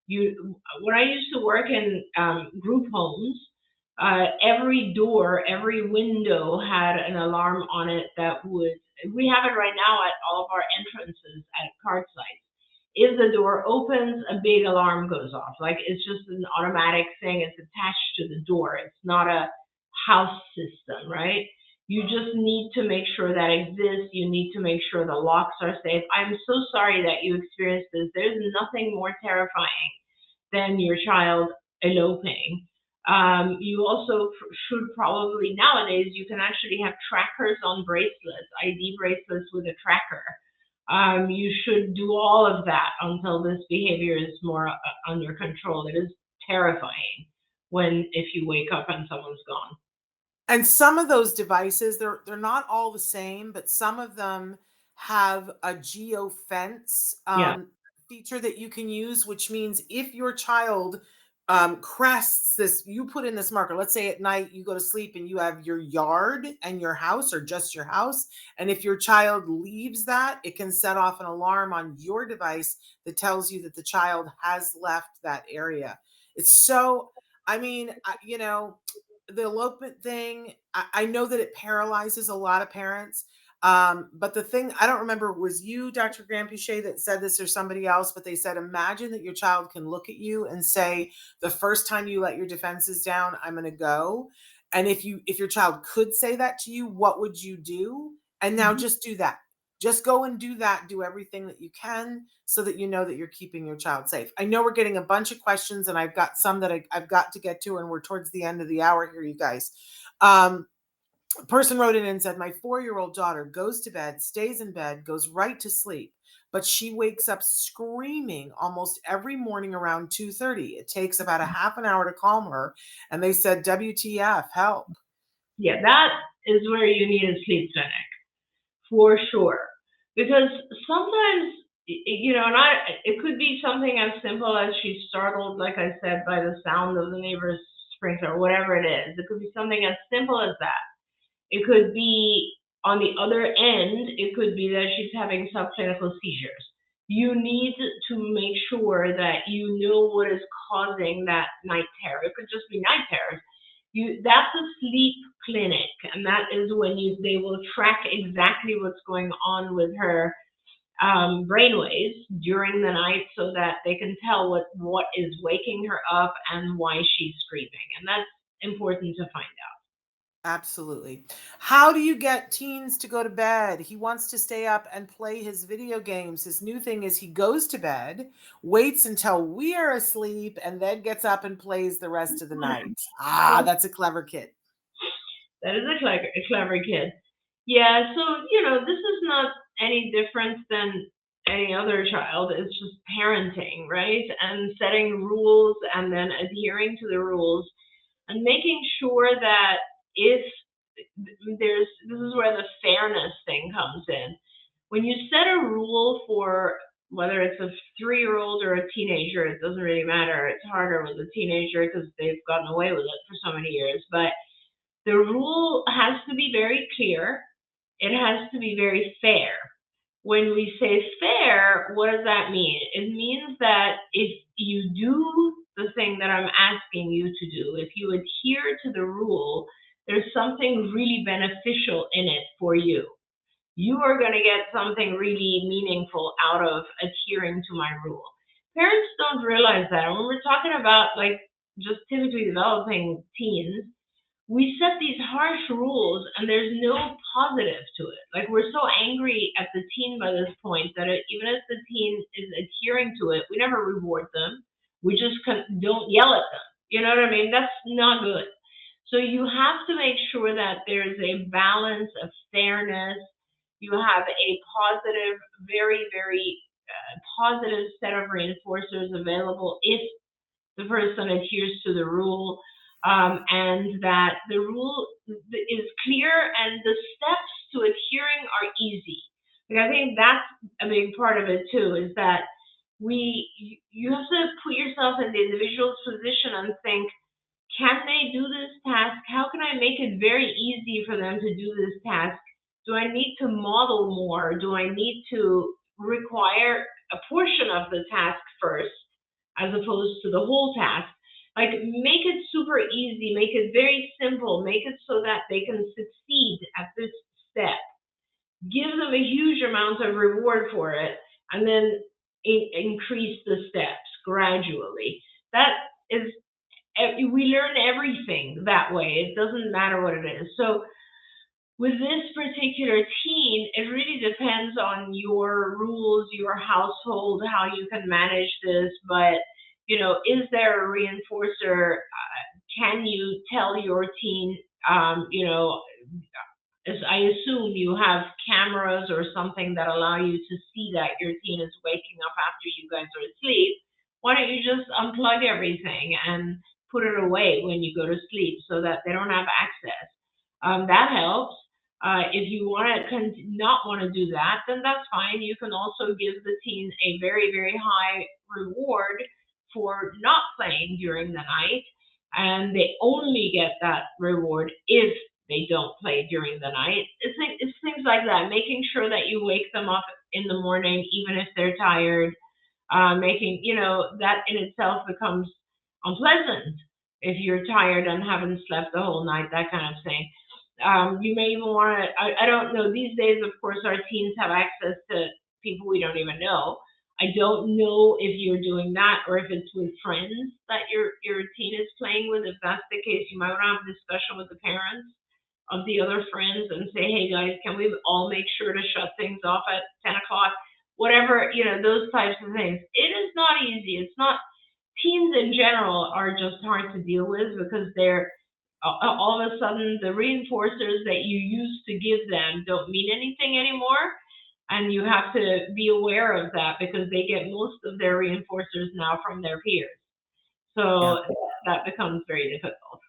[SPEAKER 6] When I used to work in group homes, every door, every window had an alarm on it that would. We have it right now at all of our entrances at card sites. If the door opens, a big alarm goes off. Like, it's just an automatic thing. It's attached to the door. It's not a house system, right? You just need to make sure that exists. You need to make sure the locks are safe. I'm so sorry that you experienced this. There's nothing more terrifying than your child eloping. You also should probably, nowadays, you can actually have trackers on bracelets, ID bracelets with a tracker. You should do all of that until this behavior is more under control. It is terrifying if you wake up and someone's gone.
[SPEAKER 5] And some of those devices, they're not all the same, but some of them have a geofence
[SPEAKER 6] Yeah.
[SPEAKER 5] feature that you can use, which means if your child crests this, you put in this marker. Let's say at night you go to sleep and you have your yard and your house, or just your house. And if your child leaves that, it can set off an alarm on your device that tells you that the child has left that area. It's so, I mean, the elopement thing, I know that it paralyzes a lot of parents. But the thing, I don't remember, was you, Dr. Granpeesheh, that said this or somebody else, but they said, imagine that your child can look at you and say, the first time you let your defenses down, I'm going to go. And if your child could say that to you, what would you do? And now
[SPEAKER 6] Mhm.
[SPEAKER 5] just do that. Just go and do that. Do everything that you can so that you know that you're keeping your child safe. I know we're getting a bunch of questions, and I've got some that I've got to get to, and we're towards the end of the hour here, you guys. A person wrote in and said, my 4-year-old daughter goes to bed, stays in bed, goes right to sleep, but she wakes up screaming almost every morning around 2:30. It takes about a half an hour to calm her, and they said, WTF, help.
[SPEAKER 6] Yeah, that is where you need a sleep clinic, for sure. Because sometimes, and it could be something as simple as she's startled, like I said, by the sound of the neighbor's sprinkler, whatever it is. It could be something as simple as that. It could be on the other end, it could be that she's having subclinical seizures. You need to make sure that you know what is causing that night terror. It could just be night terrors. That's a sleep clinic, and that is when they will track exactly what's going on with her brainwaves during the night, so that they can tell what is waking her up and why she's screaming. And that's important to find out.
[SPEAKER 5] Absolutely. How do you get teens to go to bed? He wants to stay up and play his video games. His new thing is he goes to bed, waits until we are asleep, and then gets up and plays the rest of the night. That's a clever kid.
[SPEAKER 6] That is a clever kid. Yeah, so, this is not any different than any other child. It's just parenting, right? And setting rules and then adhering to the rules and making sure that if this is where the fairness thing comes in. When you set a rule for whether it's a 3-year-old or a teenager, it doesn't really matter. It's harder with a teenager because they've gotten away with it for so many years. But the rule has to be very clear. It has to be very fair. When we say fair, what does that mean? It means that if you do the thing that I'm asking you to do, if you adhere to the rule, there's something really beneficial in it for you. You are going to get something really meaningful out of adhering to my rule. Parents don't realize that. When we're talking about just typically developing teens, we set these harsh rules and there's no positive to it. We're so angry at the teen by this point that even if the teen is adhering to it, we never reward them. We just don't yell at them. You know what I mean? That's not good. So you have to make sure that there's a balance of fairness. You have a positive, very, very positive set of reinforcers available if the person adheres to the rule. And that the rule is clear and the steps to adhering are easy. I think that's a big part of it too, is that you have to put yourself in the individual's position and think, can they do this task? How can I make it very easy for them to do this task? Do I need to model more? Do I need to require a portion of the task first as opposed to the whole task? Make it super easy, make it very simple, make it so that they can succeed at this step. Give them a huge amount of reward for it, and then increase the steps gradually. That is, we learn everything that way. It doesn't matter what it is. So with this particular teen, it really depends on your rules, your household, how you can manage this. But is there a reinforcer? Can you tell your teen, as I assume you have cameras or something that allow you to see that your teen is waking up after you guys are asleep. Why don't you just unplug everything and put it away when you go to sleep so that they don't have access? That helps. If you not want to do that, then that's fine. You can also give the teen a very, very high reward for not playing during the night, and they only get that reward if they don't play during the night. It's things like that, making sure that you wake them up in the morning, even if they're tired, making, that in itself becomes unpleasant if you're tired and haven't slept the whole night, that kind of thing. You may even want to, I don't know, these days, of course, our teens have access to people we don't even know. I don't know if you're doing that or if it's with friends that your teen is playing with. If that's the case, you might want to have a discussion with the parents of the other friends and say, hey guys, can we all make sure to shut things off at 10 o'clock? Whatever, those types of things. It is not easy. It's not, teens in general are just hard to deal with because they're, all of a sudden the reinforcers that you used to give them don't mean anything anymore. And you have to be aware of that because they get most of their reinforcers now from their peers.
[SPEAKER 5] Yeah.
[SPEAKER 6] So that becomes very difficult.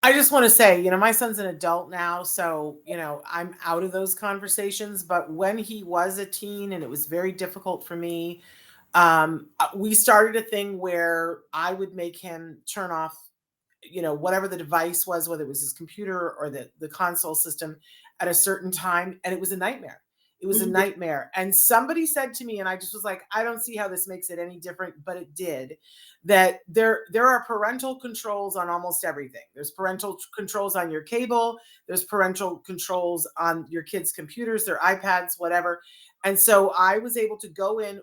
[SPEAKER 5] I just want to say, my son's an adult now, so, I'm out of those conversations. But when he was a teen and it was very difficult for me, we started a thing where I would make him turn off, whatever the device was, whether it was his computer or the console system at a certain time. And it was a nightmare. It was a
[SPEAKER 6] Mhm.
[SPEAKER 5] nightmare. And somebody said to me, and I just was like, I don't see how this makes it any different, but it did, that there are parental controls on almost everything. There's parental controls on your cable. There's parental controls on your kids' computers, their iPads, whatever. And so I was able to go in,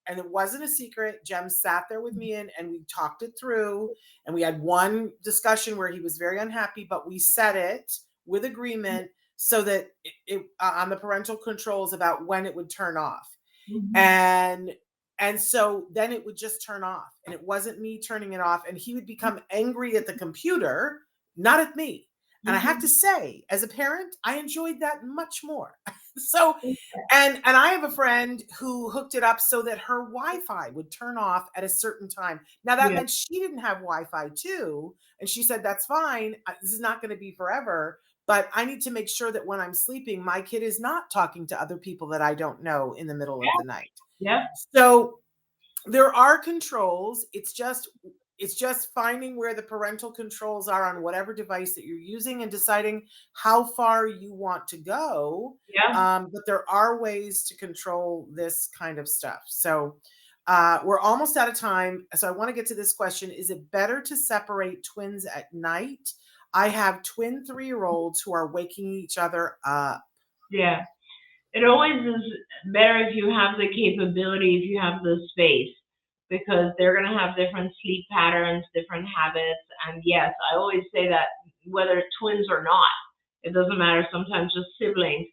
[SPEAKER 5] and it wasn't a secret. Jem sat there with me and we talked it through. And we had one discussion where he was very unhappy, but we set it with agreement so that it on the parental controls about when it would turn off.
[SPEAKER 6] Mhm.
[SPEAKER 5] And so then it would just turn off, and it wasn't me turning it off, and he would become angry at the computer, not at me. And I have to say, as a parent, I enjoyed that much more. So, and I have a friend who hooked it up so that her Wi-Fi would turn off at a certain time. Now that
[SPEAKER 6] Yeah.
[SPEAKER 5] meant she didn't have Wi-Fi too, and she said, "That's fine. This is not going to be forever, but I need to make sure that when I'm sleeping, my kid is not talking to other people that I don't know in the middle of the night."
[SPEAKER 6] Yeah.
[SPEAKER 5] So there are controls. It's just finding where the parental controls are on whatever device that you're using and deciding how far you want to go.
[SPEAKER 6] Yeah.
[SPEAKER 5] But there are ways to control this kind of stuff. So we're almost out of time. So I want to get to this question. Is it better to separate twins at night? I have twin 3-year-olds who are waking each other up.
[SPEAKER 6] Yeah. It always is better if you have the capability, if you have the space, because they're going to have different sleep patterns, different habits. And yes, I always say that whether twins or not, it doesn't matter, sometimes just siblings,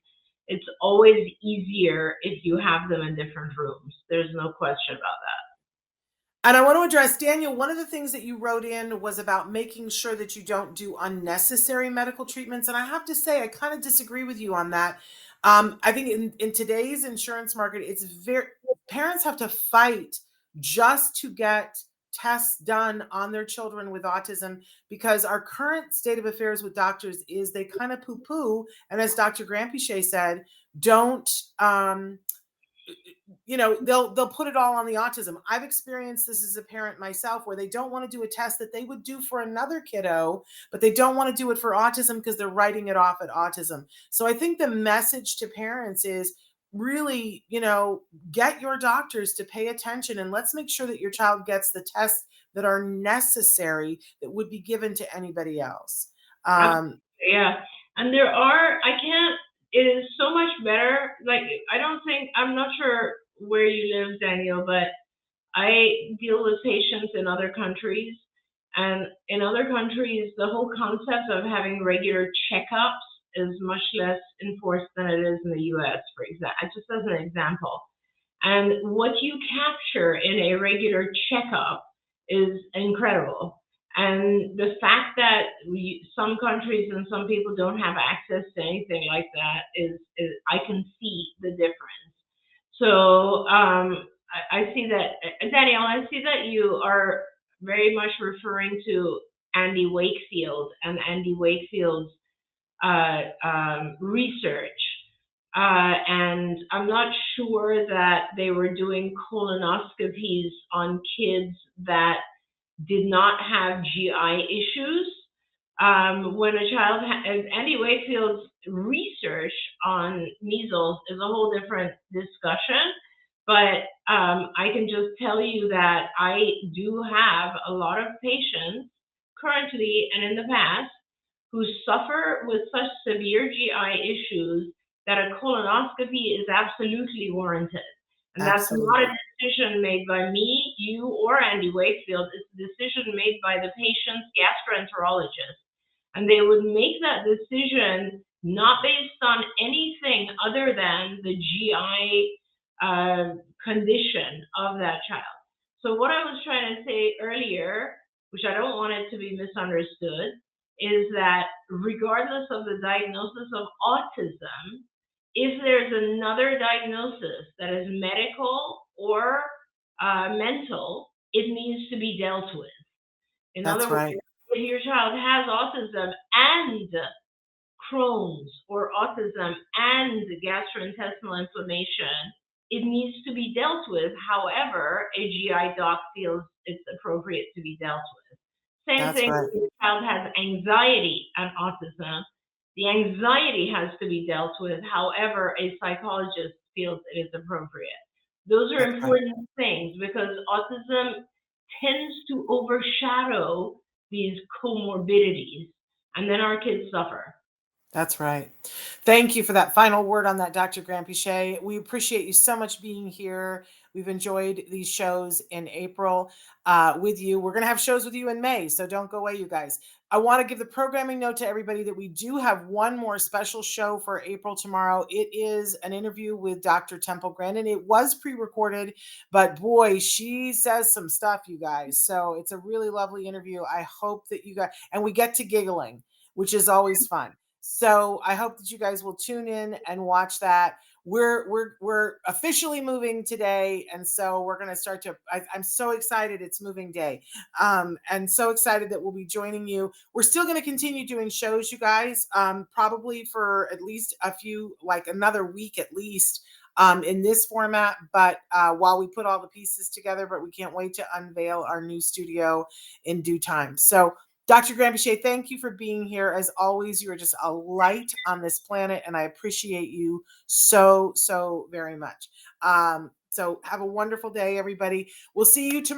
[SPEAKER 6] it's always easier if you have them in different rooms. There's no question about that.
[SPEAKER 5] And I want to address, Daniel, one of the things that you wrote in was about making sure that you don't do unnecessary medical treatments. And I have to say, I kind of disagree with you on that. I think in today's insurance market, parents have to fight just to get tests done on their children with autism, because our current state of affairs with doctors is they kind of poo-poo. And as Dr. Granpeesheh said, don't, they'll put it all on the autism. I've experienced this as a parent myself, where they don't want to do a test that they would do for another kiddo, but they don't want to do it for autism because they're writing it off at autism. So I think the message to parents is really, get your doctors to pay attention, and let's make sure that your child gets the tests that are necessary that would be given to anybody else.
[SPEAKER 6] Yeah. And it is so much better. Like, I'm not sure where you live, Daniel, but I deal with patients in other countries. And in other countries, the whole concept of having regular checkups is much less enforced than it is in the US, for example, just as an example. And what you capture in a regular checkup is incredible. And the fact that some countries and some people don't have access to anything like that is I can see the difference. So I see that, Danielle, I see that you are very much referring to Andy Wakefield and Andy Wakefield's research. And I'm not sure that they were doing colonoscopies on kids that did not have GI issues. When a child, Andy Wakefield's research on measles is a whole different discussion, but I can just tell you that I do have a lot of patients currently and in the past who suffer with such severe GI issues that a colonoscopy is absolutely warranted. And that's not a
[SPEAKER 5] Absolutely.
[SPEAKER 6] decision made by me, you, or Andy Wakefield. It's a decision made by the patient's gastroenterologist. And they would make that decision not based on anything other than the GI condition of that child. So what I was trying to say earlier, which I don't want it to be misunderstood, is that regardless of the diagnosis of autism, If there's another diagnosis that is medical or mental, it needs to be dealt with. In
[SPEAKER 5] That's
[SPEAKER 6] other words,
[SPEAKER 5] right.
[SPEAKER 6] if your child has autism and Crohn's or autism and gastrointestinal inflammation, it needs to be dealt with. However, a GI doc feels it's appropriate to be dealt with. Same
[SPEAKER 5] That's
[SPEAKER 6] thing
[SPEAKER 5] right.
[SPEAKER 6] if your child has anxiety and autism. The anxiety has to be dealt with. However, a psychologist feels it is appropriate. Those are
[SPEAKER 5] That's right.
[SPEAKER 6] important things because autism tends to overshadow these comorbidities, and then our kids suffer.
[SPEAKER 5] That's right. Thank you for that final word on that, Dr. Granpeesheh. We appreciate you so much being here. We've enjoyed these shows in April with you. We're going to have shows with you in May, so don't go away, you guys. I want to give the programming note to everybody that we do have one more special show for April tomorrow. It is an interview with Dr. Temple Grandin. It was pre-recorded, but boy, she says some stuff, you guys. So it's a really lovely interview. I hope that you guys, and we get to giggling, which is always fun. So I hope that you guys will tune in and watch that. We're officially moving today, and so we're going to start to. I'm so excited! It's moving day, and so excited that we'll be joining you. We're still going to continue doing shows, you guys, probably for at least a few, like another week at least. In this format, but while we put all the pieces together, but we can't wait to unveil our new studio in due time. So Dr. Granpeesheh, thank you for being here. As always, you are just a light on this planet, and I appreciate you so, so very much. So have a wonderful day, everybody. We'll see you tomorrow.